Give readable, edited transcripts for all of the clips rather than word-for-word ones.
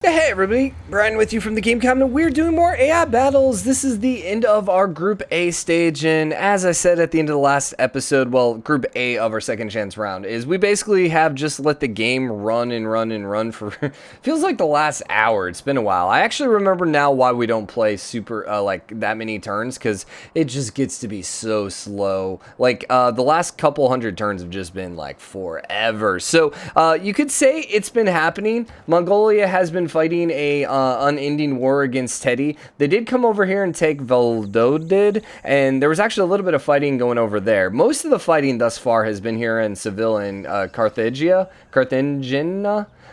Hey everybody, Brian with you from TheGameCommon. We're doing more AI battles. This is the end of our Group A stage, and as I said at the end of the last episode, well, Group A of our second chance round, is we basically have just let the game run and run and run for, feels like the last hour. It's been a while. I actually remember now why we don't play super, like, that many turns, because it just gets to be so slow. Like, the last couple hundred turns have just been, like, forever. So, you could say it's been happening. Mongolia has been fighting a unending war against Teddy. They did come over here and take Valladolid, and there was actually a little bit of fighting going over there. Most of the fighting thus far has been here in Seville and Carthagena.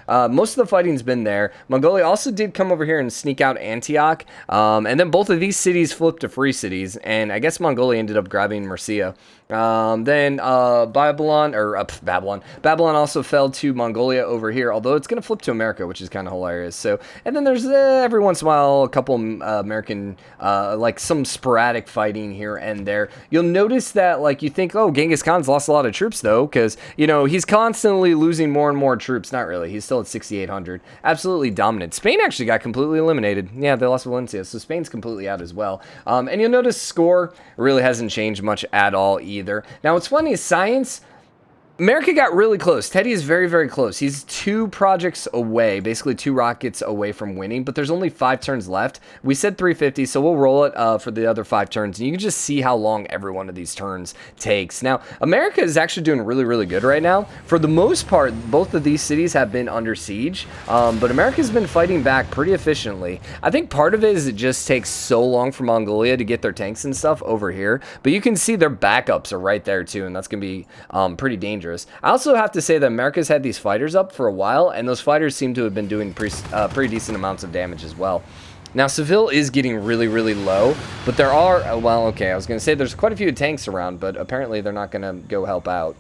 Most of the fighting's been there. Mongolia also did come over here and sneak out Antioch, and then both of these cities flipped to free cities, and I guess Mongolia ended up grabbing Murcia. Then Babylon also fell to Mongolia over here, although it's going to flip to America, which is kind of hilarious. So, and then there's every once in a while a couple American, like some sporadic fighting here and there. You'll notice that, like, you think, oh, Genghis Khan's lost a lot of troops though, because, you know, he's constantly losing more and more troops. Not really. He's still at 6,800. Absolutely dominant. Spain actually got completely eliminated. Yeah, they lost Valencia, so Spain's completely out as well. And you'll notice score really hasn't changed much at all either. Now, what's funny is science. America got really close. Teddy is very, very close. He's 2 projects away, basically 2 rockets away from winning, but there's only 5 turns left. We said 350, so we'll roll it for the other 5 turns, and you can just see how long every one of these turns takes. Now, America is actually doing really, really good right now. For the most part, both of these cities have been under siege, but America's been fighting back pretty efficiently. I think part of it is it just takes so long for Mongolia to get their tanks and stuff over here, but you can see their backups are right there too, and that's going to be pretty dangerous. I also have to say that America's had these fighters up for a while, and those fighters seem to have been doing pretty decent amounts of damage as well. Now, Seville is getting really, really low, but there are, well, okay, I was going to say there's quite a few tanks around, but apparently they're not going to go help out.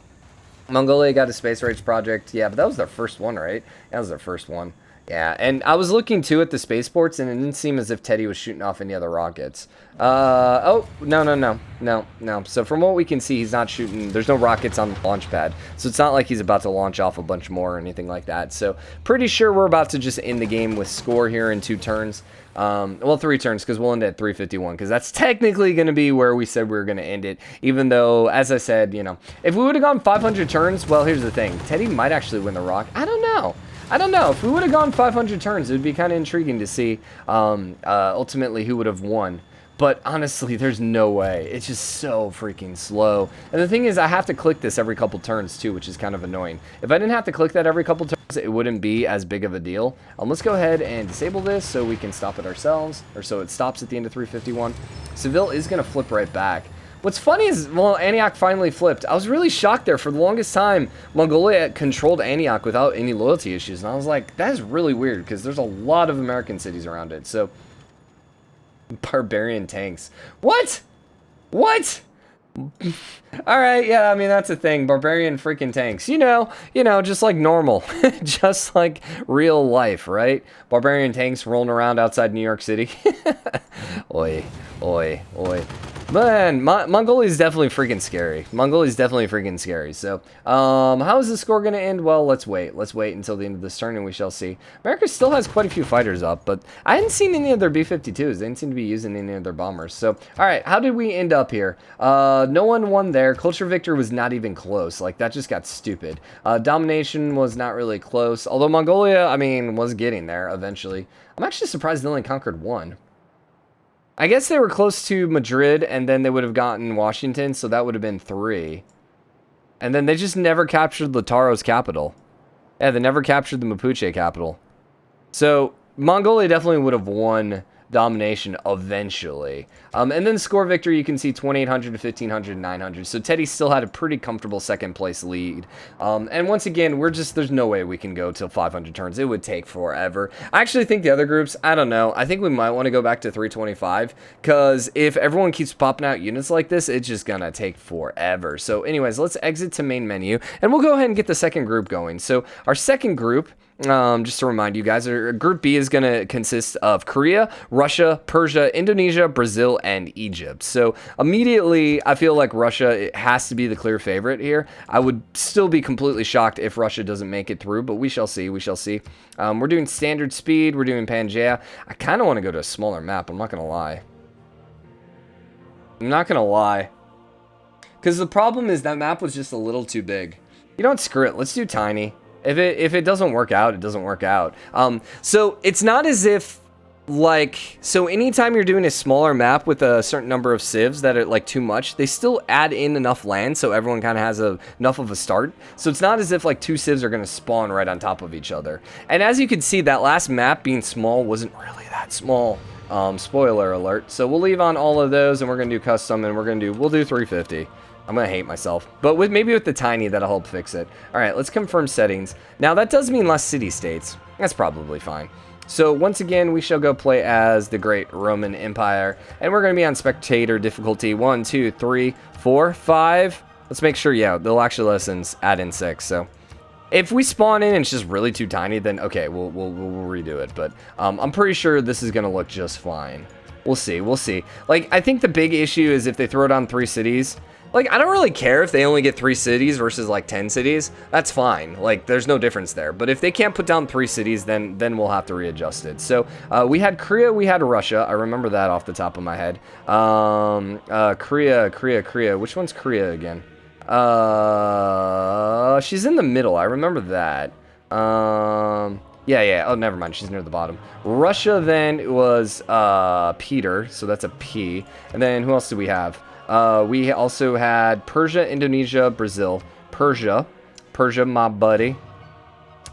Mongolia got a space race project. Yeah, but that was their first one, right? That was their first one. Yeah, and I was looking too at the spaceports, and it didn't seem as if Teddy was shooting off any other rockets. Oh, no. So from what we can see, he's not shooting. There's no rockets on the launch pad, so it's not like he's about to launch off a bunch more or anything like that. So pretty sure we're about to just end the game with score here in 2 turns. Well, 3 turns, because we'll end at 351, because that's technically going to be where we said we were going to end it, even though, as I said, you know, if we would have gone 500 turns, well, here's the thing. Teddy might actually win the rock. I don't know. If we would have gone 500 turns, it would be kind of intriguing to see ultimately who would have won. But honestly, there's no way. It's just so freaking slow. And the thing is, I have to click this every couple turns too, which is kind of annoying. If I didn't have to click that every couple turns, it wouldn't be as big of a deal. Let's go ahead and disable this so we can stop it ourselves, or so it stops at the end of 351. Seville is going to flip right back. What's funny is, well, Antioch finally flipped. I was really shocked there. For the longest time, Mongolia controlled Antioch without any loyalty issues. And I was like, that is really weird, because there's a lot of American cities around it. So, barbarian tanks. What? What? Alright, yeah, I mean, that's a thing. Barbarian freaking tanks. You know, just like normal. Just like real life, right? Barbarian tanks rolling around outside New York City. Oi, oi, oi. Man, Mongolia is definitely freaking scary. So, how is the score going to end? Well, let's wait. Let's wait until the end of this turn, and we shall see. America still has quite a few fighters up, but I hadn't seen any of their B-52s. They didn't seem to be using any of their bombers. So, all right, how did we end up here? No one won there. Culture Victor was not even close. Like, that just got stupid. Domination was not really close, although Mongolia, I mean, was getting there eventually. I'm actually surprised they only conquered 1. I guess they were close to Madrid, and then they would have gotten Washington, so that would have been 3. And then they just never captured Lataro's capital. Yeah, they never captured the Mapuche capital. So, Mongolia definitely would have won domination eventually. And then score victory, you can see 2,800 to 1,500, 900. So Teddy still had a pretty comfortable second place lead. And once again, there's no way we can go till 500 turns. It would take forever. I actually think the other groups, I don't know. I think we might want to go back to 325, because if everyone keeps popping out units like this, it's just gonna take forever. So anyways, let's exit to main menu, and we'll go ahead and get the second group going. So our second group just to remind you guys, Group B is going to consist of Korea, Russia, Persia, Indonesia, Brazil, and Egypt. So immediately, I feel like Russia has to be the clear favorite here. I would still be completely shocked if Russia doesn't make it through, but we shall see. We shall see. We're doing standard speed. We're doing Pangea. I kind of want to go to a smaller map. I'm not going to lie. I'm not going to lie. Because the problem is that map was just a little too big. You know what? Screw it. Let's do tiny. If it doesn't work out, it doesn't work out. So it's not as if, like, so anytime you're doing a smaller map with a certain number of civs that are like too much, they still add in enough land so everyone kind of has enough of a start. So it's not as if like two civs are going to spawn right on top of each other. And as you can see, that last map being small wasn't really that small. Spoiler alert. So we'll leave on all of those, and we're going to do custom, and we'll do 350. I'm going to hate myself. But maybe with the tiny, that'll help fix it. All right, let's confirm settings. Now, that does mean less city-states. That's probably fine. So, once again, we shall go play as the Great Roman Empire. And we're going to be on spectator difficulty 1, 2, 3, 4, 5. Let's make sure, yeah, they'll actually let us add in 6. So, if we spawn in and it's just really too tiny, then, okay, we'll redo it. But I'm pretty sure this is going to look just fine. We'll see. We'll see. Like, I think the big issue is if they throw it on 3 cities... Like, I don't really care if they only get 3 cities versus, like, 10 cities. That's fine. Like, there's no difference there. But if they can't put down 3 cities, then we'll have to readjust it. So, we had Korea, we had Russia. I remember that off the top of my head. Korea. Which one's Korea again? She's in the middle. I remember that. Yeah. Oh, never mind. She's near the bottom. Russia, then, was Peter. So, that's a P. And then, who else do we have? We also had Persia, Indonesia, Brazil. Persia, my buddy.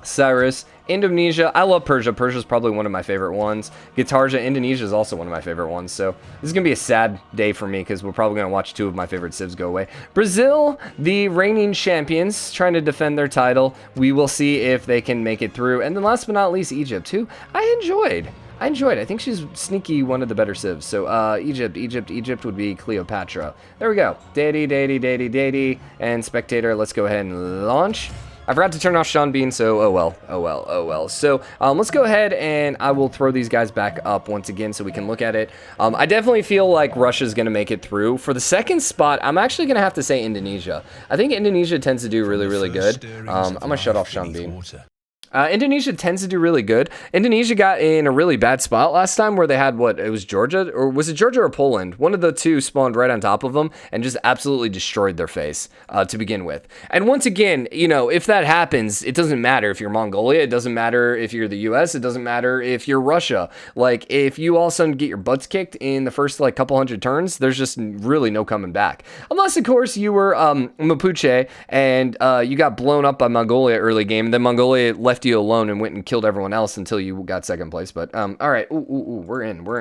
Cyrus, Indonesia. I love Persia. Persia's probably one of my favorite ones. Guitarja, Indonesia is also one of my favorite ones. So this is going to be a sad day for me because we're probably going to watch 2 of my favorite civs go away. Brazil, the reigning champions, trying to defend their title. We will see if they can make it through. And then last but not least, Egypt, who I enjoyed. I think she's sneaky one of the better civs. So, Egypt would be Cleopatra. There we go. Deity. And spectator, let's go ahead and launch. I forgot to turn off Sean Bean, so oh well. So, let's go ahead and I will throw these guys back up once again so we can look at it. I definitely feel like Russia's going to make it through. For the second spot, I'm actually going to have to say Indonesia. I think Indonesia tends to do really, really good. I'm going to shut off Sean Bean. Indonesia tends to do really good. Indonesia got in a really bad spot last time where they had, it was Georgia? Or was it Georgia or Poland? One of the two spawned right on top of them and just absolutely destroyed their face to begin with. And once again, if that happens, it doesn't matter if you're Mongolia. It doesn't matter if you're the US. It doesn't matter if you're Russia. Like, if you all of a sudden get your butts kicked in the first, couple hundred turns, there's just really no coming back. Unless, of course, you were Mapuche and you got blown up by Mongolia early game. And then Mongolia left you alone and went and killed everyone else until you got second place. But all right, we're in. All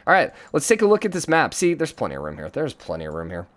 right, let's take a look at this map. See, there's plenty of room here.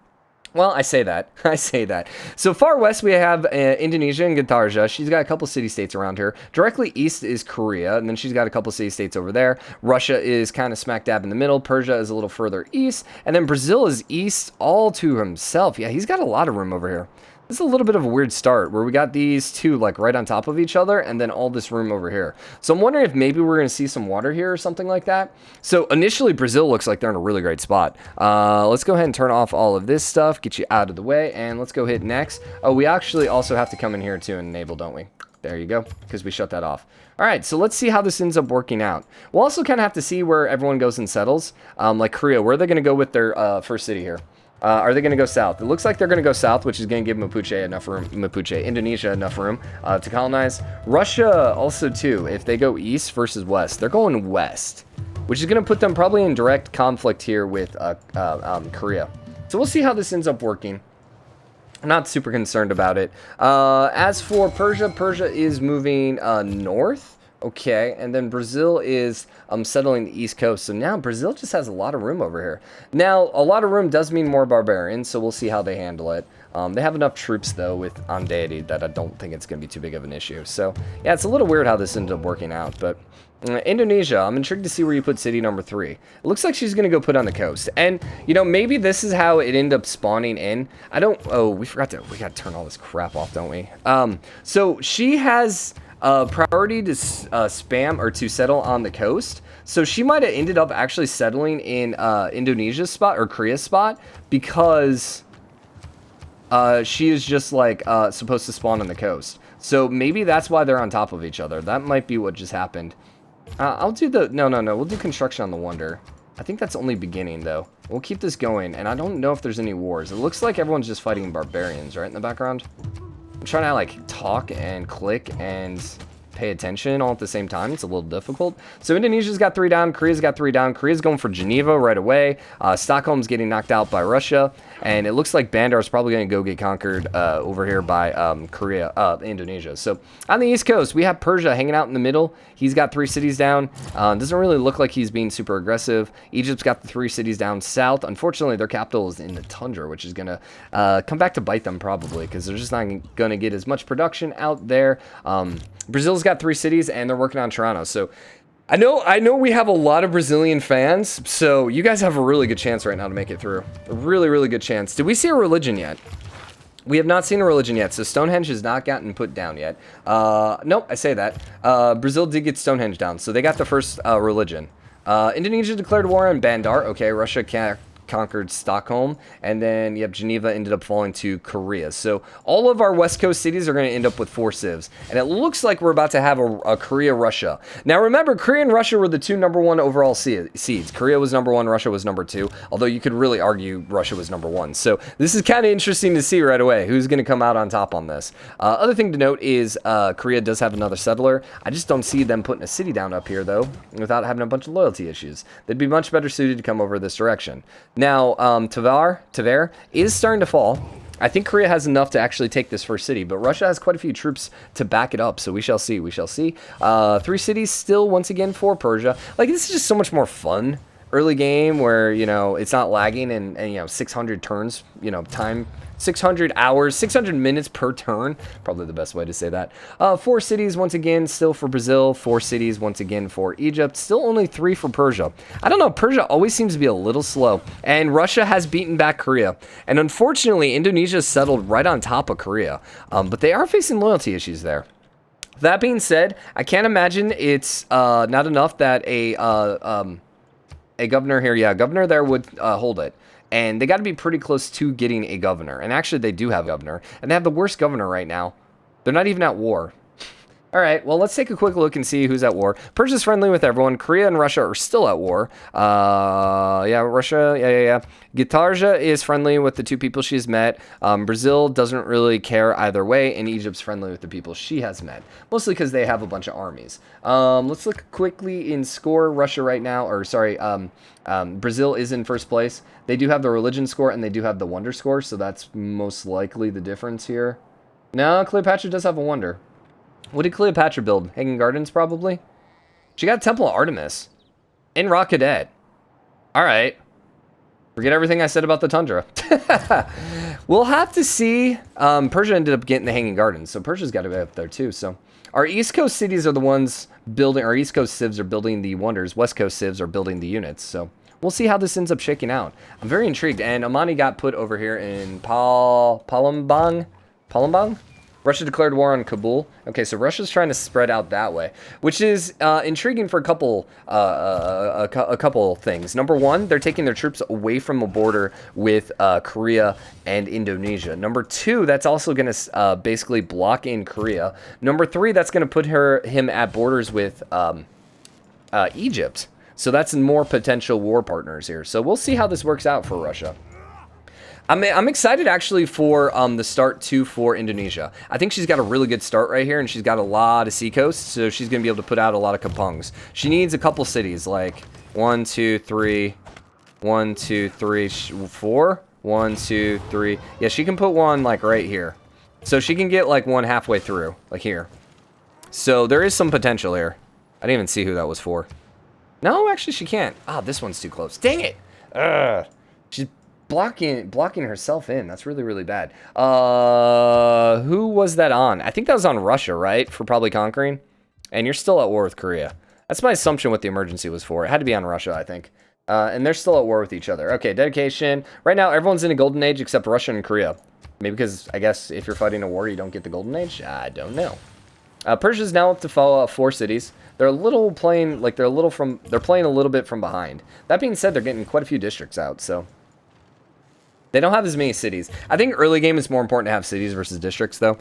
Well, I say that. So far west, we have Indonesia and Guitarja. She's got a couple city-states around her. Directly east is Korea, and then she's got a couple city-states over there. Russia is kind of smack dab in the middle. Persia is a little further east. And then Brazil is east all to himself. Yeah, he's got a lot of room over here. This is a little bit of a weird start where we got these two right on top of each other and then all this room over here. So I'm wondering if maybe we're going to see some water here or something like that. So initially Brazil looks like they're in a really great spot. Let's go ahead and turn off all of this stuff, get you out of the way, and let's go hit next. Oh, we actually also have to come in here too and enable, don't we? There you go, because we shut that off. All right, so let's see how this ends up working out. We'll also kind of have to see where everyone goes and settles. Like Korea, where are they going to go with their first city here? Are they going to go south? It looks like they're going to go south, which is going to give Indonesia enough room to colonize. Russia also too, if they go east versus west, they're going west, which is going to put them probably in direct conflict here with Korea. So we'll see how this ends up working. I'm not super concerned about it. As for Persia, Persia is moving north. Okay, and then Brazil is settling the East Coast. So now Brazil just has a lot of room over here. Now, a lot of room does mean more barbarians, so we'll see how they handle it. They have enough troops, though, with on deity that I don't think it's going to be too big of an issue. So, yeah, it's a little weird how this ended up working out. But Indonesia, I'm intrigued to see where you put city number 3. It looks like she's going to go put on the coast. And, maybe this is how it ended up spawning in. We got to turn all this crap off, don't we? So she has... priority to spam or to settle on the coast. So she might have ended up actually settling in Indonesia's spot or Korea's spot because she is just like supposed to spawn on the coast. So maybe that's why they're on top of each other. That might be what just happened. I'll do the... No. We'll do construction on the Wonder. I think that's only beginning, though. We'll keep this going, and I don't know if there's any wars. It looks like everyone's just fighting barbarians, right, in the background? I'm trying to, like, talk and click and pay attention all at the same time. It's a little difficult. So Indonesia's got 3 down. Korea's got 3 down. Korea's going for Geneva right away. Stockholm's getting knocked out by Russia. And it looks like Bandar's probably going to go get conquered over here by Indonesia. So on the East Coast, we have Persia hanging out in the middle. He's got 3 cities down. Doesn't really look like he's being super aggressive. Egypt's got the 3 cities down south. Unfortunately, their capital is in the tundra, which is going to come back to bite them probably because they're just not going to get as much production out there. Brazil's got 3 cities, and they're working on Toronto. So I know we have a lot of Brazilian fans, so you guys have a really good chance right now to make it through. A really, really good chance. Did we see a religion yet? We have not seen a religion yet, so Stonehenge has not gotten put down yet. Nope, I say that. Brazil did get Stonehenge down, so they got the first religion. Indonesia declared war on Bandar. Okay, Russia conquered Stockholm, and then Geneva ended up falling to Korea. So all of our West Coast cities are going to end up with 4 civs, and it looks like we're about to have a Korea-Russia. Now remember, Korea and Russia were the 2 #1 overall seeds. Korea was #1, Russia was #2, although you could really argue Russia was #1. So this is kind of interesting to see right away who's going to come out on top on this. Other thing to note is Korea does have another settler. I just don't see them putting a city down up here, though, without having a bunch of loyalty issues. They'd be much better suited to come over this direction. Now, Tver is starting to fall. I think Korea has enough to actually take this first city, but Russia has quite a few troops to back it up, so we shall see. 3 cities still, once again, for Persia. Like, this is just so much more fun early game where, it's not lagging and 600 turns, time... 600 hours, 600 minutes per turn. Probably the best way to say that. 4 cities, once again, still for Brazil. 4 cities, once again, for Egypt. Still only 3 for Persia. I don't know. Persia always seems to be a little slow. And Russia has beaten back Korea. And unfortunately, Indonesia settled right on top of Korea. But they are facing loyalty issues there. That being said, I can't imagine it's not enough that a governor here, governor there would hold it. And they got to be pretty close to getting a governor. And actually, they do have a governor. And they have the worst governor right now. They're not even at war. All right, well, let's take a quick look and see who's at war. Persia's friendly with everyone. Korea and Russia are still at war. Russia. Gitarja is friendly with the 2 people she's met. Brazil doesn't really care either way. And Egypt's friendly with the people she has met. Mostly because they have a bunch of armies. Let's look quickly in score. Russia right now, Brazil is in first place. They do have the religion score and they do have the wonder score. So that's most likely the difference here. No, Cleopatra does have a wonder. What did Cleopatra build? Hanging Gardens, probably? She got Temple of Artemis. In Rock Cadet. Alright. Forget everything I said about the Tundra. We'll have to see. Persia ended up getting the Hanging Gardens, so Persia's got to be up there too. So our East Coast cities are the ones building, our East Coast civs are building the wonders. West Coast civs are building the units. So we'll see how this ends up shaking out. I'm very intrigued. And Amani got put over here in Palembang? Russia declared war on Kabul. Okay, so Russia's trying to spread out that way, which is intriguing for a couple things. Number 1, they're taking their troops away from the border with Korea and Indonesia. Number 2, that's also going to basically block in Korea. Number 3, that's going to put him at borders with Egypt. So that's more potential war partners here. So we'll see how this works out for Russia. I'm excited actually for the start too for Indonesia. I think she's got a really good start right here, and she's got a lot of seacoast, so she's gonna be able to put out a lot of kapungs. She needs a couple cities, like 1, 2, 3, 1, 2, 3, 4, 1, 2, 3. Yeah, she can put one like right here, so she can get like one halfway through, like here. So there is some potential here. I didn't even see who that was for. No, actually she can't. Ah, this one's too close. Dang it! She's blocking herself in. That's really, really bad. Who was that on? I think that was on Russia, right? For probably conquering. And you're still at war with Korea. That's my assumption what the emergency was for. It had to be on Russia, I think. And they're still at war with each other. Okay, dedication. Right now, everyone's in a golden age except Russia and Korea. Maybe because, I guess, if you're fighting a war, you don't get the golden age? I don't know. Persia's now up to 4 cities. They're a little playing, like they're playing a little bit from behind. That being said, they're getting quite a few districts out, so. They don't have as many cities. I think early game is more important to have cities versus districts, though.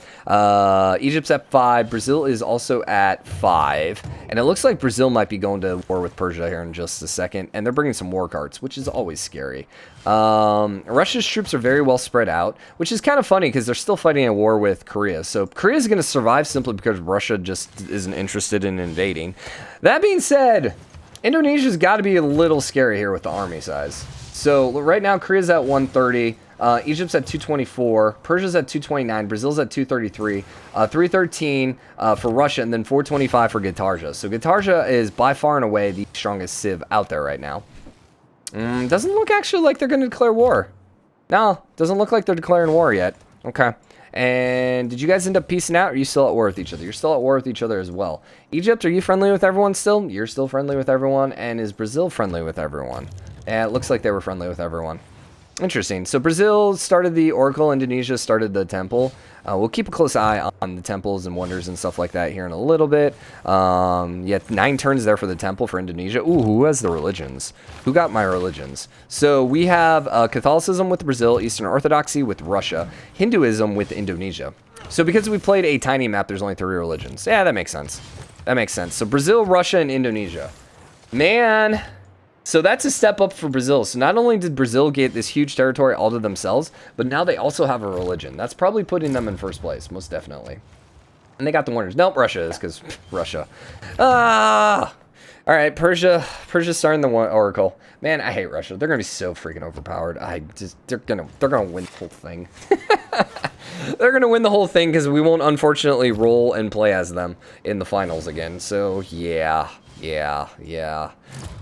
Egypt's at 5. Brazil is also at 5. And it looks like Brazil might be going to war with Persia here in just a second. And they're bringing some war cards, which is always scary. Russia's troops are very well spread out, which is kind of funny because they're still fighting a war with Korea. So Korea's going to survive simply because Russia just isn't interested in invading. That being said, Indonesia's got to be a little scary here with the army size. So right now, Korea's at 130, Egypt's at 224, Persia's at 229, Brazil's at 233, 313 for Russia, and then 425 for Gitarja. So Gitarja is by far and away the strongest civ out there right now. Doesn't look actually like they're going to declare war. No, doesn't look like they're declaring war yet. Okay. And did you guys end up peacing out, or are you still at war with each other? You're still at war with each other as well. Egypt, are you friendly with everyone still? You're still friendly with everyone. And is Brazil friendly with everyone? Yeah, it looks like they were friendly with everyone. Interesting. So Brazil started the Oracle. Indonesia started the Temple. We'll keep a close eye on the temples and wonders and stuff like that here in a little bit. Yeah, 9 turns there for the Temple for Indonesia. Ooh, who has the religions? Who got my religions? So we have Catholicism with Brazil, Eastern Orthodoxy with Russia, Hinduism with Indonesia. So because we played a tiny map, there's only 3 religions. Yeah, that makes sense. That makes sense. So Brazil, Russia, and Indonesia. Man... So that's a step up for Brazil. So not only did Brazil get this huge territory all to themselves, but now they also have a religion. That's probably putting them in first place, most definitely. And they got the winners. Nope, Russia is, because Russia. Ah! All right, Persia's starting the Oracle. Man, I hate Russia. They're going to be so freaking overpowered. They're going to win the whole thing. They're going to win the whole thing because we won't, unfortunately, roll and play as them in the finals again. So, yeah.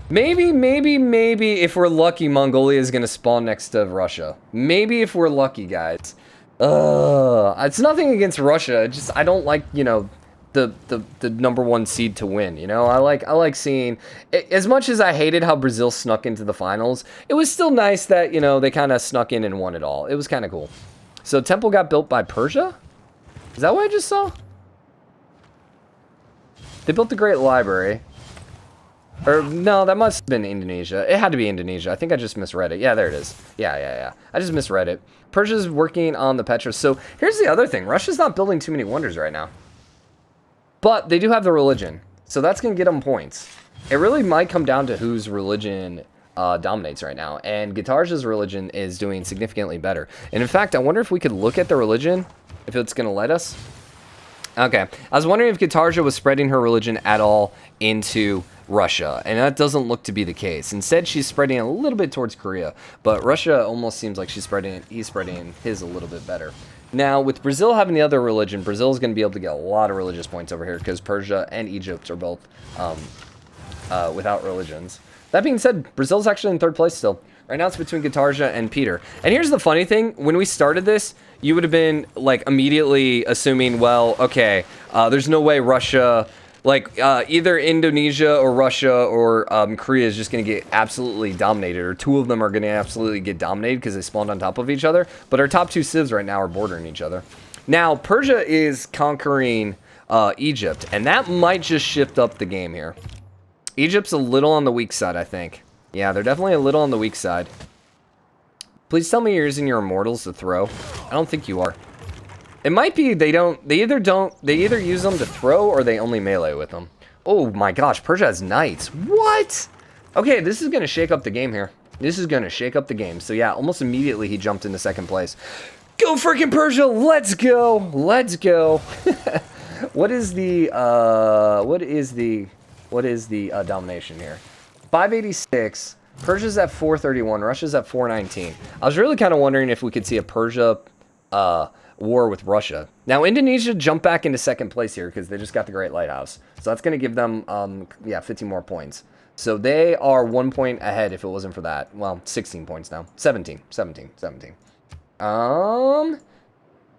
Maybe, if we're lucky, Mongolia is going to spawn next to Russia. Maybe if we're lucky, guys. It's nothing against Russia. I don't like, you know, the number 1 seed to win, you know? I like seeing... As much as I hated how Brazil snuck into the finals, it was still nice that, you know, they kind of snuck in and won it all. It was kind of cool. So, Temple got built by Persia? Is that what I just saw? They built the Great Library. Or, no, that must have been Indonesia. It had to be Indonesia. I think I just misread it. Yeah, there it is. Yeah. I just misread it. Persia's working on the Petra. So, here's the other thing. Russia's not building too many wonders right now. But they do have the religion. So, that's going to get them points. It really might come down to whose religion dominates right now. And Gitarja's religion is doing significantly better. And, in fact, I wonder if we could look at the religion, if it's going to let us. Okay. I was wondering if Gitarja was spreading her religion at all into Russia, and that doesn't look to be the case. Instead, she's spreading a little bit towards Korea, but Russia almost seems like he's spreading his a little bit better. Now, with Brazil having the other religion, Brazil is going to be able to get a lot of religious points over here because Persia and Egypt are both without religions. That being said, Brazil's actually in 3rd place still. Right now, it's between Gitarja and Peter. And here's the funny thing. When we started this, you would have been, like, immediately assuming, well, okay, there's no way Russia... Like, either Indonesia or Russia or Korea is just going to get absolutely dominated, or 2 of them are going to absolutely get dominated because they spawned on top of each other. But our top 2 civs right now are bordering each other. Now, Persia is conquering Egypt, and that might just shift up the game here. Egypt's a little on the weak side, I think. Yeah, they're definitely a little on the weak side. Please tell me you're using your immortals to throw. I don't think you are. It might be they either use them to throw or they only melee with them. Oh my gosh, Persia has knights. What? Okay, this is going to shake up the game here. This is going to shake up the game. So yeah, almost immediately he jumped into 2nd place. Go freaking Persia, let's go. Let's go. What is the domination here? 586. Persia's at 431, Russia's at 419. I was really kind of wondering if we could see a Persia war with Russia. Now, Indonesia jumped back into 2nd place here because they just got the Great Lighthouse. So that's going to give them, 15 more points. So they are 1 point ahead if it wasn't for that. Well, 16 points now. 17.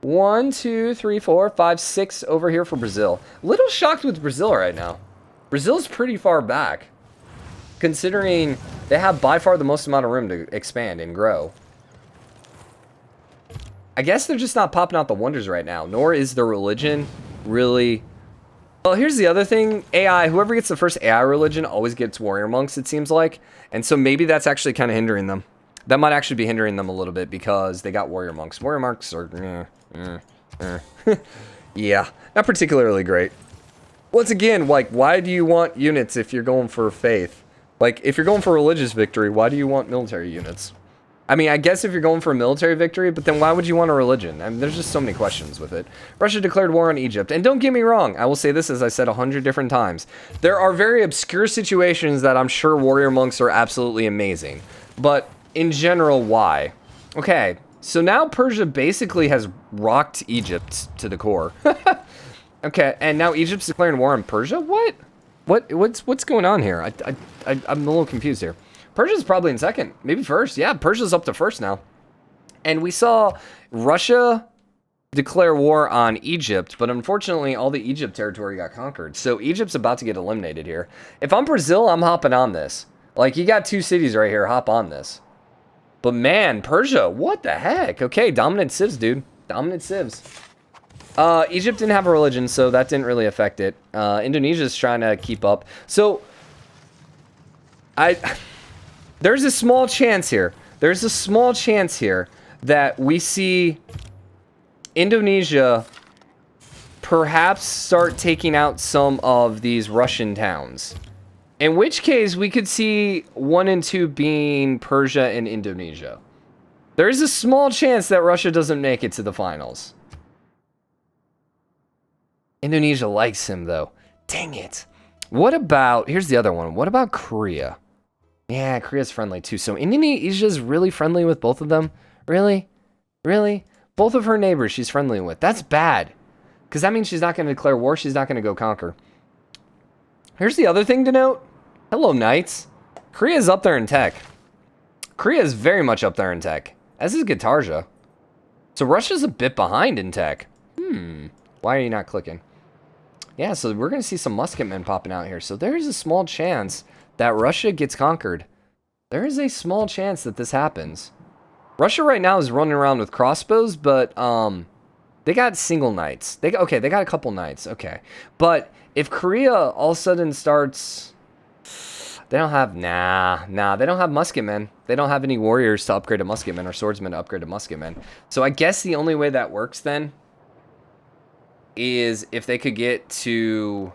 1, 2, 3, 4, 5, 6 over here for Brazil. Little shocked with Brazil right now. Brazil's pretty far back, considering they have by far the most amount of room to expand and grow. I guess they're just not popping out the wonders right now, nor is their religion really Well, here's the other thing. AI, whoever gets the first AI religion always gets warrior monks, it seems like. And so maybe that's actually kind of hindering them. That might actually be hindering them a little bit because they got warrior monks. Warrior monks are... yeah, not particularly great. Once again, like, why do you want units if you're going for faith? Like, if you're going for religious victory, why do you want military units? I mean, I guess if you're going for a military victory, but then why would you want a religion? I mean, there's just so many questions with it. Russia declared war on Egypt. And don't get me wrong, I will say this as I said 100 different times. There are very obscure situations that I'm sure warrior monks are absolutely amazing. But in general, why? Okay, so now Persia basically has rocked Egypt to the core. Okay, and now Egypt's declaring war on Persia? What? What's going on here? I'm a little confused here. Persia's probably in second, maybe first. Yeah, Persia's up to first now. And we saw Russia declare war on Egypt, but unfortunately all the Egypt territory got conquered. So Egypt's about to get eliminated here. If I'm Brazil, I'm hopping on this. Like, you got two cities right here, hop on this. But man, Persia, what the heck? Okay, dominant civs, dude. Dominant civs. Egypt didn't have a religion, so that didn't really affect it. Indonesia's trying to keep up. So, there's a small chance here. There's a small chance here that we see Indonesia perhaps start taking out some of these Russian towns. In which case, we could see 1 and 2 being Persia and Indonesia. There is a small chance that Russia doesn't make it to the finals. Indonesia likes him, though. Dang it. What about... Here's the other one. What about Korea? Yeah, Korea's friendly too. So Indonesia's really friendly with both of them? Really? Really? Both of her neighbors she's friendly with. That's bad. Because that means she's not going to declare war. She's not going to go conquer. Here's the other thing to note. Hello, Knights. Korea's up there in tech. Korea's very much up there in tech. As is Gitarja. So Russia's a bit behind in tech. Why are you not clicking? Yeah, so we're going to see some musketmen popping out here. So there's a small chance that Russia gets conquered. There is a small chance that this happens. Russia right now is running around with crossbows, but they got single knights. They got a couple knights. Okay. But if Korea all of a sudden starts... They don't have... Nah, they don't have musketmen. They don't have any warriors to upgrade to musketmen or swordsmen to upgrade to musketmen. So I guess the only way that works then is if they could get to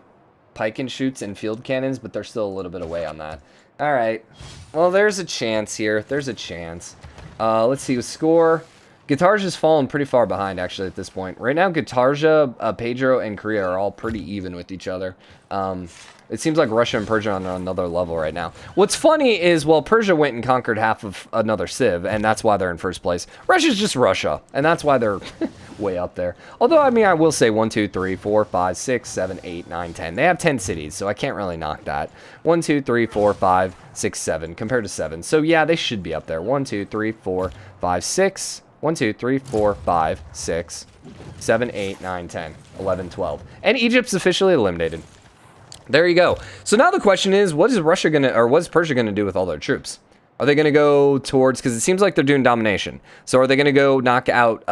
pike and shoots and field cannons, but they're still a little bit away on that. All right. Well, there's a chance here. There's a chance. Let's see. Score. Gitarja's fallen pretty far behind, actually, at this point. Right now, Gitarja, Pedro, and Korea are all pretty even with each other. It seems like Russia and Persia are on another level right now. What's funny is, well, Persia went and conquered half of another civ, and that's why they're in first place. Russia's just Russia, and that's why they're way up there. Although, I mean, I will say 1, 2, 3, 4, 5, 6, 7, 8, 9, 10. They have 10 cities, so I can't really knock that. 1, 2, 3, 4, 5, 6, 7, compared to 7. So, yeah, they should be up there. 1, 2, 3, 4, 5, 6. 1, 2, 3, 4, 5, 6, 7, 8, 9, 10, 11, 12. And Egypt's officially eliminated. There you go. So now the question is, what is Russia going to, or what is Persia going to do with all their troops? Are they going to go towards, because it seems like they're doing domination. So are they going to go knock out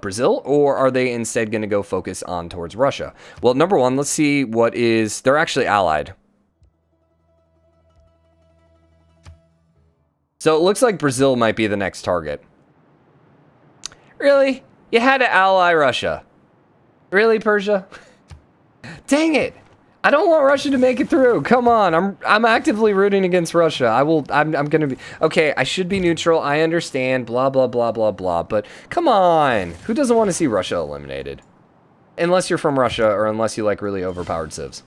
Brazil, or are they instead going to go focus on towards Russia? Well, number one, let's see what is, they're actually allied. So it looks like Brazil might be the next target. Really? You had to ally Russia. Really, Persia? Dang it. I don't want Russia to make it through. Come on. I'm actively rooting against Russia. I'm going to be... Okay, I should be neutral. I understand. Blah, blah, blah, blah, blah. But come on. Who doesn't want to see Russia eliminated? Unless you're from Russia or unless you like really overpowered civs.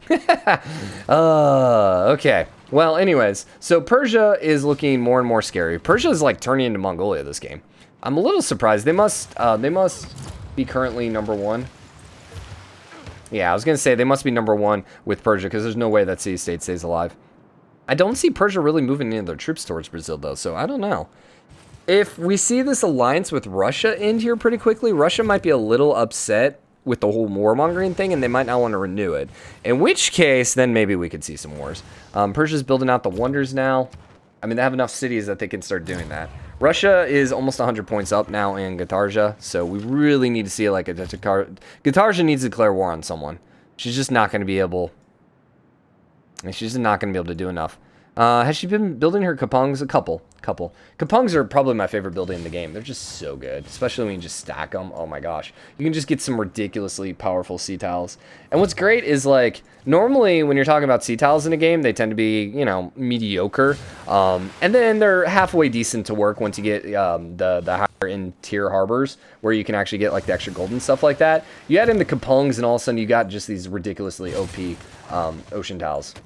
Okay. Well, anyways. So Persia is looking more and more scary. Persia is like turning into Mongolia this game. I'm a little surprised. They must be currently number 1. Yeah, I was going to say they must be number 1 with Persia because there's no way that city-state stays alive. I don't see Persia really moving any of their troops towards Brazil, though, so I don't know. If we see this alliance with Russia end here pretty quickly, Russia might be a little upset with the whole warmongering thing, and they might not want to renew it. In which case, then maybe we could see some wars. Persia's building out the wonders now. I mean, they have enough cities that they can start doing that. Russia is almost 100 points up now in Gitarja, so we really need to see like a Gitarja needs to declare war on someone. She's just not going to be able... She's just not going to be able to do enough. Has she been building her Kapungs? A couple. Kapungs are probably my favorite building in the game. They're just so good, especially when you just stack them. Oh my gosh. You can just get some ridiculously powerful sea tiles. And what's great is, like, normally when you're talking about sea tiles in a game, they tend to be, you know, mediocre. And then they're halfway decent to work once you get the higher in tier harbors, where you can actually get, like, the extra gold and stuff like that. You add in the Kapungs, and all of a sudden you got just these ridiculously OP ocean tiles.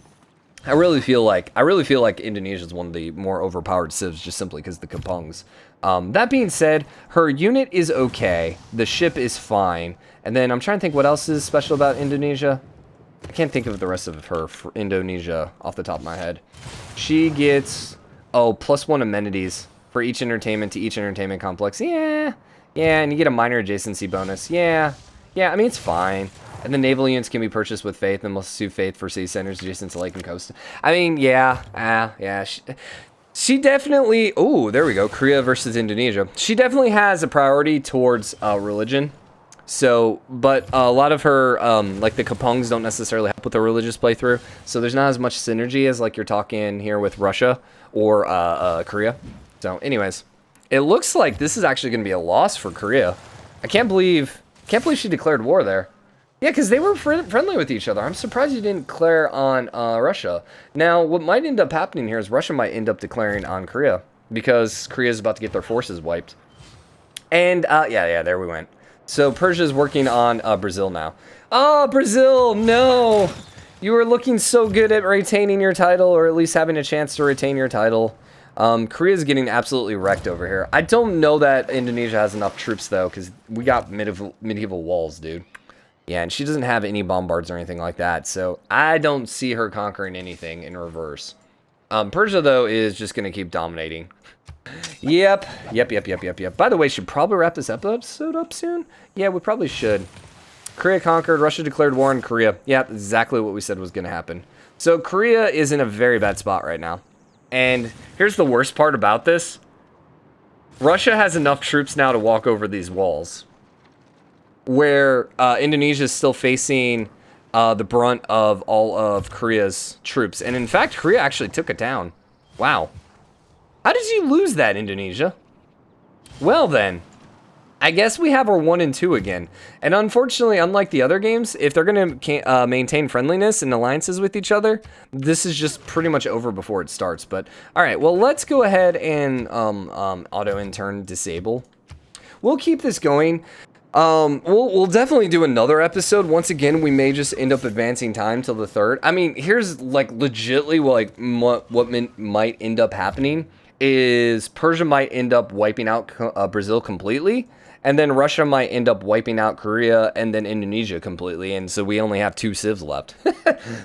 I really feel like Indonesia is one of the more overpowered civs, just simply because the Kapungs. That being said, her unit is okay. The ship is fine. And then I'm trying to think what else is special about Indonesia. I can't think of the rest of her for Indonesia off the top of my head. She gets, +1 amenities for each entertainment to each entertainment complex. Yeah, and you get a minor adjacency bonus. Yeah, I mean, it's fine. And the naval units can be purchased with faith and must sue faith for city centers adjacent to lake and coast. I mean, yeah. She definitely... Oh, there we go. Korea versus Indonesia. She definitely has a priority towards religion. So, but a lot of her, like the Kapungs don't necessarily help with the religious playthrough. So there's not as much synergy as like you're talking here with Russia or Korea. So anyways, it looks like this is actually going to be a loss for Korea. I can't believe she declared war there. Yeah, because they were friendly with each other. I'm surprised you didn't declare on Russia. Now, what might end up happening here is Russia might end up declaring on Korea, because Korea is about to get their forces wiped. And, yeah, there we went. So, Persia is working on Brazil now. Oh, Brazil, no! You were looking so good at retaining your title, or at least having a chance to retain your title. Korea's getting absolutely wrecked over here. I don't know that Indonesia has enough troops, though, because we got medieval walls, dude. Yeah, and she doesn't have any bombards or anything like that, so I don't see her conquering anything in reverse. Persia, though, is just going to keep dominating. Yep. By the way, should probably wrap this episode up soon? Yeah, we probably should. Korea conquered, Russia declared war on Korea. Yeah, exactly what we said was going to happen. So Korea is in a very bad spot right now. And here's the worst part about this. Russia has enough troops now to walk over these walls, where Indonesia is still facing the brunt of all of Korea's troops. And in fact, Korea actually took it down. Wow. How did you lose that, Indonesia? Well then, I guess we have our 1 and 2 again. And unfortunately, unlike the other games, if they're going to maintain friendliness and alliances with each other, this is just pretty much over before it starts. But, alright, well, let's go ahead and auto-intern disable. We'll keep this going. We'll definitely do another episode. Once again, we may just end up advancing time till the 3rd. I mean, here's like legitly like what might end up happening is Persia might end up wiping out Brazil completely, and then Russia might end up wiping out Korea and then Indonesia completely, and so we only have 2 civs left.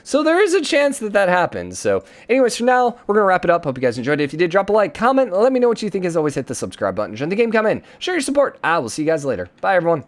So there is a chance that happens. So anyways, for now, we're going to wrap it up. Hope you guys enjoyed it. If you did, drop a like, comment, let me know what you think. As always, hit the subscribe button, join the game, come in, share your support. I will see you guys later. Bye, everyone.